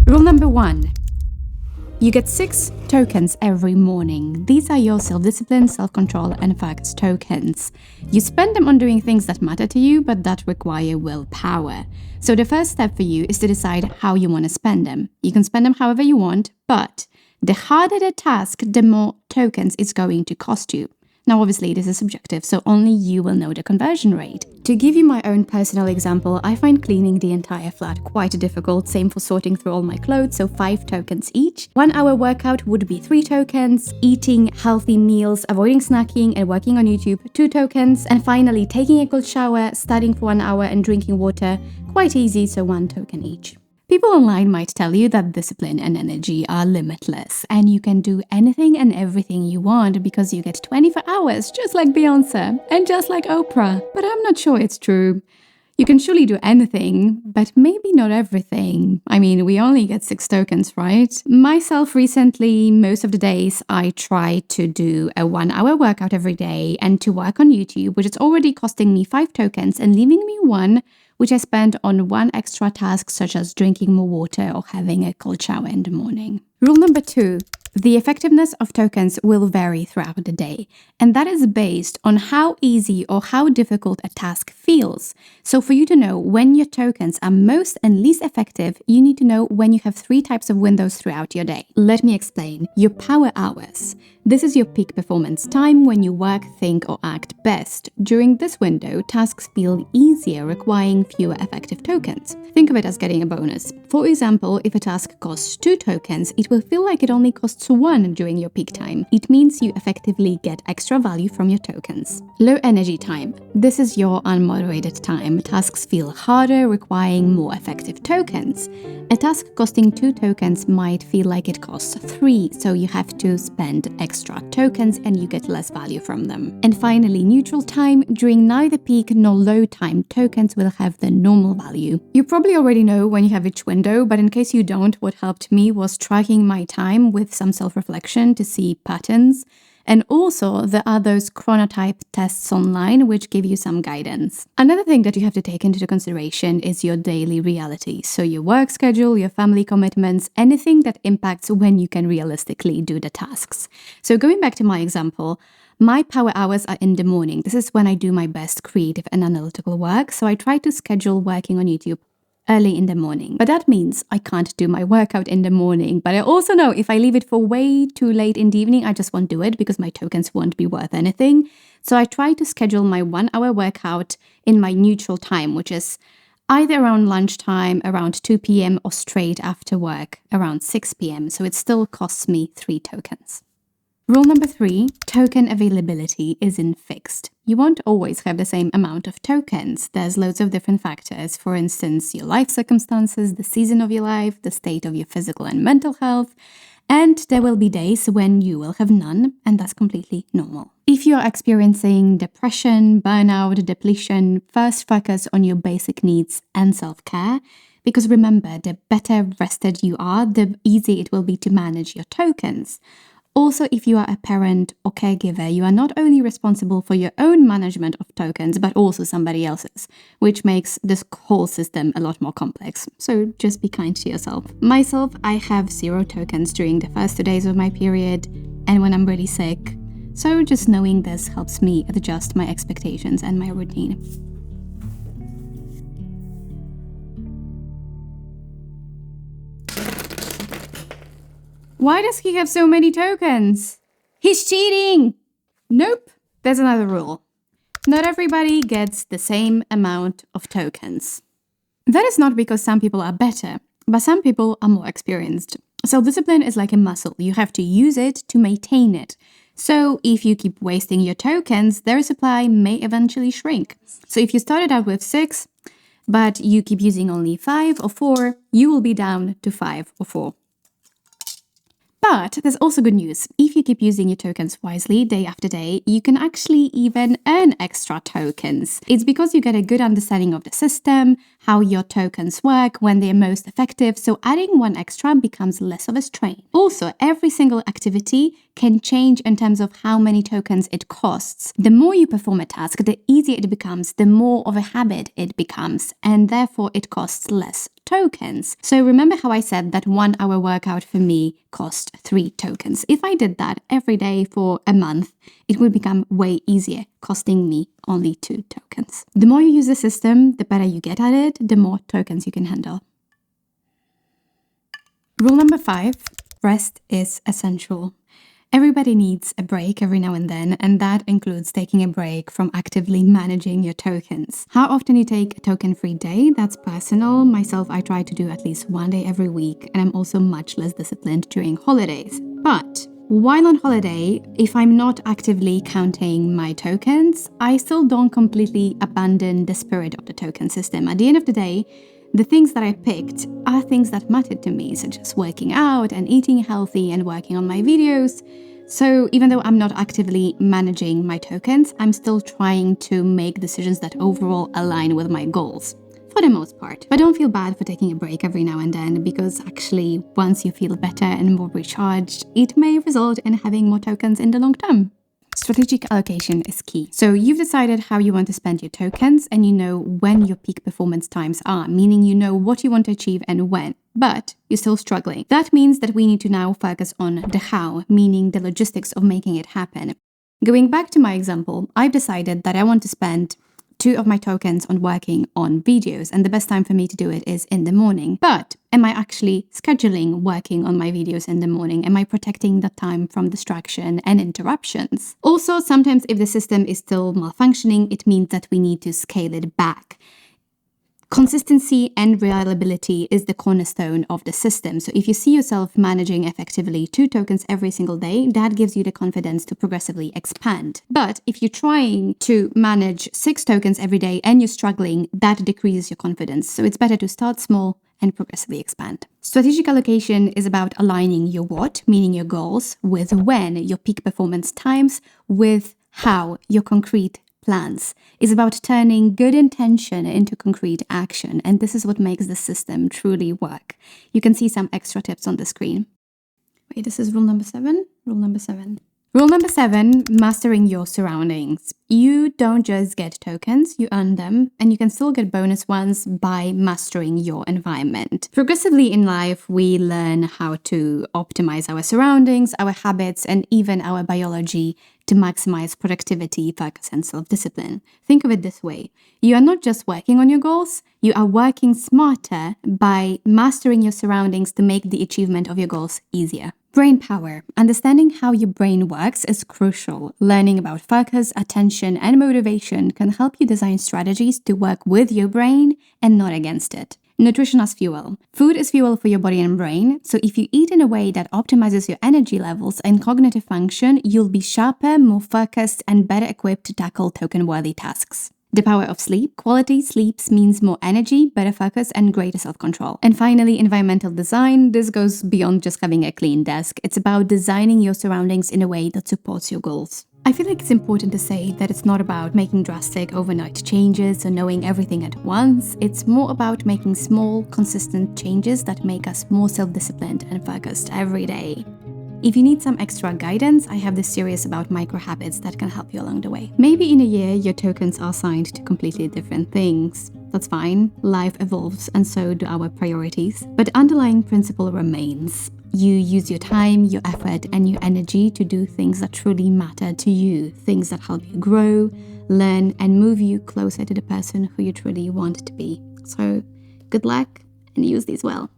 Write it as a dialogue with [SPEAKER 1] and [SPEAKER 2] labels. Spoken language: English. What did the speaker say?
[SPEAKER 1] Rule number 1. You get 6 tokens every morning. These are your self-discipline, self-control, and focus tokens. You spend them on doing things that matter to you, but that require willpower. So the first step for you is to decide how you want to spend them. You can spend them however you want, but the harder the task, the more tokens it's going to cost you. Now, obviously, this is subjective, so only you will know the conversion rate. To give you my own personal example, I find cleaning the entire flat quite difficult. Same for sorting through all my clothes, so 5 tokens each. 1 hour workout would be 3 tokens. Eating healthy meals, avoiding snacking, and working on YouTube, 2 tokens. And finally, taking a cold shower, studying for 1 hour, and drinking water, quite easy, so 1 token each. People online might tell you that discipline and energy are limitless and you can do anything and everything you want because you get 24 hours just like Beyonce and just like Oprah. But I'm not sure it's true. You can surely do anything, but maybe not everything. I mean, we only get 6 tokens, right? Myself recently, most of the days, I try to do a 1 hour workout every day and to work on YouTube, which is already costing me 5 tokens and leaving me 1 which I spend on 1 extra task such as drinking more water or having a cold shower in the morning. Rule number 2. The effectiveness of tokens will vary throughout the day, and that is based on how easy or how difficult a task feels. So for you to know when your tokens are most and least effective, you need to know when you have 3 types of windows throughout your day. Let me explain. Your power hours. This is your peak performance time when you work, think, or act best. During this window, tasks feel easier, requiring fewer effective tokens. Think of it as getting a bonus. For example, if a task costs 2 tokens, it will feel like it only costs 1 during your peak time. It means you effectively get extra value from your tokens. Low energy time. This is your unmoderated time. Tasks feel harder, requiring more effective tokens. A task costing 2 tokens might feel like it costs 3, so you have to spend extra tokens and you get less value from them. And finally, neutral time. During neither peak nor low time, tokens will have the normal value. You probably already know when you have each window, but in case you don't, what helped me was tracking my time with some self-reflection to see patterns. And also, there are those chronotype tests online which give you some guidance. Another thing that you have to take into consideration is your daily reality. So your work schedule, your family commitments, anything that impacts when you can realistically do the tasks. So going back to my example, my power hours are in the morning. This is when I do my best creative and analytical work. So I try to schedule working on YouTube early in the morning. But that means I can't do my workout in the morning. But I also know if I leave it for way too late in the evening, I just won't do it because my tokens won't be worth anything. So I try to schedule my 1 hour workout in my neutral time, which is either around lunchtime, around 2 p.m. or straight after work, around 6 p.m. So it still costs me 3 tokens. Rule number 3, token availability isn't fixed. You won't always have the same amount of tokens. There's loads of different factors. For instance, your life circumstances, the season of your life, the state of your physical and mental health, and there will be days when you will have none, and that's completely normal. If you're experiencing depression, burnout, depletion, first focus on your basic needs and self-care, because remember, the better rested you are, the easier it will be to manage your tokens. Also, if you are a parent or caregiver, you are not only responsible for your own management of tokens, but also somebody else's, which makes this whole system a lot more complex. So just be kind to yourself. Myself, I have 0 tokens during the first 2 days of my period and when I'm really sick. So just knowing this helps me adjust my expectations and my routine. Why does he have so many tokens? He's cheating! Nope, there's another rule. Not everybody gets the same amount of tokens. That is not because some people are better, but some people are more experienced. Self-discipline is like a muscle. You have to use it to maintain it. So if you keep wasting your tokens, their supply may eventually shrink. So if you started out with 6, but you keep using only 5 or 4, you will be down to 5 or 4. But there's also good news. If you keep using your tokens wisely day after day, you can actually even earn extra tokens. It's because you get a good understanding of the system, how your tokens work, when they're most effective, so adding one extra becomes less of a strain. Also, every single activity can change in terms of how many tokens it costs. The more you perform a task, the easier it becomes, the more of a habit it becomes, and therefore it costs less tokens. So remember how I said that 1 hour workout for me cost 3 tokens. If I did that every day for a month, it would become way easier, costing me only 2 tokens. The more you use the system, the better you get at it, the more tokens you can handle. Rule number 5, rest is essential. Everybody needs a break every now and then, and that includes taking a break from actively managing your tokens. How often you take a token-free day, that's personal. Myself, I try to do at least 1 day every week, and I'm also much less disciplined during holidays. But while on holiday, if I'm not actively counting my tokens, I still don't completely abandon the spirit of the token system. At the end of the day, the things that I picked are things that mattered to me, such as working out and eating healthy and working on my videos. So even though I'm not actively managing my tokens, I'm still trying to make decisions that overall align with my goals, for the most part. But don't feel bad for taking a break every now and then, because actually, once you feel better and more recharged, it may result in having more tokens in the long term. Strategic allocation is key. So you've decided how you want to spend your tokens, and you know when your peak performance times are, meaning you know what you want to achieve and when, but you're still struggling. That means that we need to now focus on the how, meaning the logistics of making it happen. Going back to my example, I've decided that I want to spend 2 of my tokens on working on videos, and the best time for me to do it is in the morning. But am I actually scheduling working on my videos in the morning? Am I protecting the time from distraction and interruptions? Also, sometimes if the system is still malfunctioning, it means that we need to scale it back. Consistency and reliability is the cornerstone of the system. So if you see yourself managing effectively 2 tokens every single day, that gives you the confidence to progressively expand. But if you're trying to manage 6 tokens every day and you're struggling, that decreases your confidence. So it's better to start small and progressively expand. Strategic allocation is about aligning your what, meaning your goals, with when, your peak performance times, with how, your concrete plans. Is about turning good intention into concrete action, and this is what makes the system truly work. You can see some extra tips on the screen. Wait, this is rule number 7? Rule number 7. Rule number 7, mastering your surroundings. You don't just get tokens, you earn them, and you can still get bonus ones by mastering your environment. Progressively in life, we learn how to optimize our surroundings, our habits, and even our biology to maximize productivity, focus, and self-discipline. Think of it this way. You are not just working on your goals, you are working smarter by mastering your surroundings to make the achievement of your goals easier. Brain power. Understanding how your brain works is crucial. Learning about focus, attention, and motivation can help you design strategies to work with your brain and not against it. Nutrition as fuel. Food is fuel for your body and brain, so if you eat in a way that optimizes your energy levels and cognitive function, you'll be sharper, more focused, and better equipped to tackle token-worthy tasks. The power of sleep. Quality sleep means more energy, better focus, and greater self-control. And finally, environmental design. This goes beyond just having a clean desk. It's about designing your surroundings in a way that supports your goals. I feel like it's important to say that it's not about making drastic overnight changes or knowing everything at once. It's more about making small, consistent changes that make us more self-disciplined and focused every day. If you need some extra guidance, I have this series about micro habits that can help you along the way. Maybe in a year, your tokens are assigned to completely different things. That's fine. Life evolves, and so do our priorities. But the underlying principle remains. You use your time, your effort, and your energy to do things that truly matter to you, things that help you grow, learn, and move you closer to the person who you truly want to be. So, good luck and use these well.